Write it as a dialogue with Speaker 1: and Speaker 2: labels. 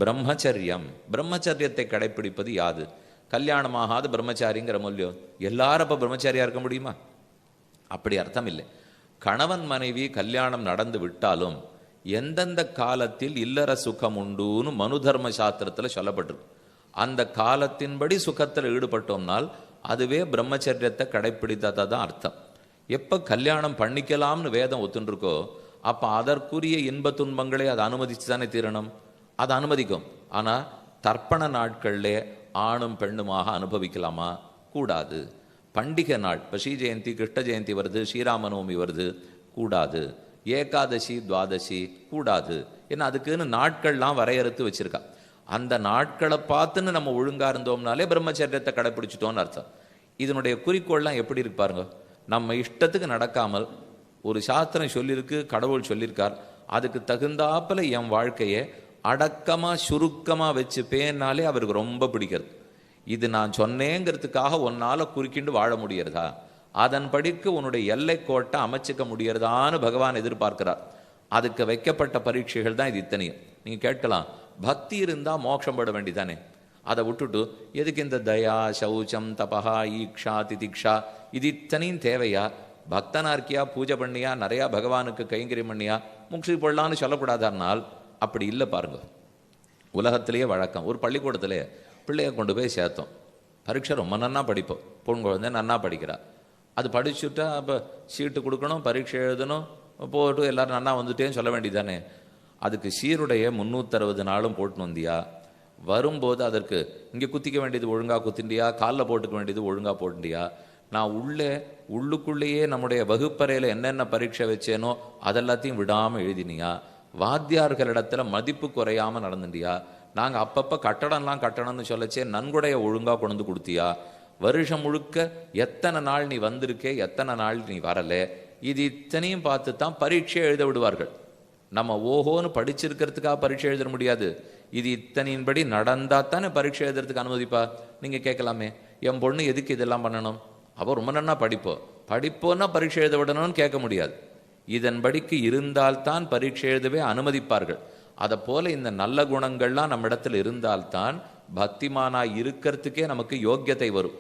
Speaker 1: பிரம்மச்சரியம். பிரம்மச்சரியத்தை கடைப்பிடிப்பது யாது? கல்யாணமாகாத பிரம்மச்சாரிங்கிற மூல்யம் எல்லாரும் அப்போ பிரம்மச்சாரியா இருக்க முடியுமா? அப்படி அர்த்தம் இல்லை. கணவன் மனைவி கல்யாணம் நடந்து விட்டாலும் எந்தெந்த காலத்தில் இல்லற சுகம் உண்டுன்னு மனு தர்ம சாஸ்திரத்தில் சொல்லப்பட்டிருக்கு. அந்த காலத்தின்படி சுகத்தில் ஈடுபட்டோம்னால் அதுவே பிரம்மச்சரியத்தை கடைப்பிடித்ததா தான் அர்த்தம். எப்போ கல்யாணம் பண்ணிக்கலாம்னு வேதம் ஒத்துருக்கோ அப்போ அதற்குரிய இன்ப துன்பங்களை அதை அனுமதிச்சு தானே தீரணும். அதை அனுமதிக்கும். ஆனால் தர்ப்பண நாட்களிலே ஆணும் பெண்ணுமாக அனுபவிக்கலாமா? கூடாது. பண்டிகை நாள், இப்போ ஸ்ரீ ஜெயந்தி, கிருஷ்ண ஜெயந்தி வருது, ஸ்ரீராமநவமி வருது, கூடாது. ஏகாதசி, துவாதசி கூடாது. ஏன்னா அதுக்குன்னு நாட்கள்லாம் வரையறுத்து வச்சிருக்கா. அந்த நாட்களை பார்த்துன்னு நம்ம ஒழுங்கா இருந்தோம்னாலே பிரம்மச்சரியத்தை கடைப்பிடிச்சிட்டோம்னு அர்த்தம். இதனுடைய குறிக்கோள்லாம் எப்படி இருக்கு பாருங்க. நம்ம இஷ்டத்துக்கு நடக்காமல் ஒரு சாஸ்திரம் சொல்லியிருக்கு, கடவுள் சொல்லியிருக்கார், அதுக்கு தகுந்தாப்பில் என் வாழ்க்கையை அடக்கமாக சுருக்கமாக வச்சுப்பேன்னாலே அவருக்கு ரொம்ப பிடிக்கிறது. இது நான் சொன்னேங்கிறதுக்காக உன்னால் குறுக்கிண்டு வாழ முடியறதா? அதன்படிக்கு உன்னுடைய எல்லை கோட்டை அமைச்சிக்க முடியறதான்னு பகவான் எதிர்பார்க்கிறார். அதுக்கு வைக்கப்பட்ட பரீட்சைகள் தான் இது இத்தனையும். நீங்கள் கேட்கலாம், பக்தி இருந்தால் மோட்சம் பட வேண்டிதானே? அதை விட்டுட்டு எதுக்கு இந்த தயா, சௌச்சம், தபஹா, ஈக்ஷா, திதிக்ஷா இது இத்தனையும் தேவையா? பக்தனா இருக்கியா, பூஜை பண்ணியா, நிறையா பகவானுக்கு கைங்கரியம் பண்ணியா, முக்ஷி போடலான்னு சொல்லக்கூடாதானால் அப்படி இல்லை. பாருங்க, உலகத்திலேயே வழக்கம். ஒரு பள்ளிக்கூடத்திலே பிள்ளைய கொண்டு போய் சேர்த்தோம். பரீட்சை ரொம்ப நன்னா படிப்போம். பொன் குழந்தை நன்னா படிக்கிறா. அது படிச்சுட்டா அப்போ சீட்டு கொடுக்கணும், பரீட்சை எழுதணும், போட்டு எல்லோரும் நன்னா வந்துட்டேன்னு சொல்ல வேண்டியதானே? அதுக்கு சீருடைய 360 நாளும் போட்டுன்னு வந்தியா? வரும்போது அதற்கு இங்கே குத்திக்க வேண்டியது ஒழுங்காக குத்திண்டியா, காலில் போட்டுக்க வேண்டியது ஒழுங்காக போட்டுண்டியா? நான் உள்ளுக்குள்ளேயே நம்முடைய வகுப்பறையில் என்னென்ன பரீட்சை வச்சேனோ அதெல்லாத்தையும் விடாமல் எழுதினியா? வாத்தியார்களிடத்தில் மதிப்பு குறையாமல் நடந்துட்டியா? நாங்கள் அப்பப்போ கட்டடம்லாம் கட்டணம்னு சொல்லச்சே நன்கொடைய ஒழுங்காக கொண்டு வந்து கொடுத்தியா? வருஷம் முழுக்க எத்தனை நாள் நீ வந்திருக்கே, எத்தனை நாள் நீ வரலை, இது இத்தனையும் பார்த்து தான் பரீட்சை எழுத விடுவார்கள். நம்ம ஓஹோன்னு படிச்சிருக்கிறதுக்காக பரீட்சை எழுத முடியாது. இது இத்தனையின்படி நடந்தால் தானே பரீட்சை எழுதுறதுக்கு அனுமதிப்பா? நீங்கள் கேட்கலாமே, என் பொண்ணு எதுக்கு இதெல்லாம் பண்ணணும்? அவள் ரொம்ப நன்னா படிப்போன்னா பரீட்சை எழுத விடணும்னு கேட்க முடியாது. இதன்படிக்கு இருந்தால்தான் பரீட்சை எழுதவே அனுமதிப்பார்கள். அதை போல இந்த நல்ல குணங்கள்லாம் நம்ம இடத்துல இருந்தால்தான் பக்திமானாய் இருக்கிறதுக்கே நமக்கு யோக்கியத்தை வரும்.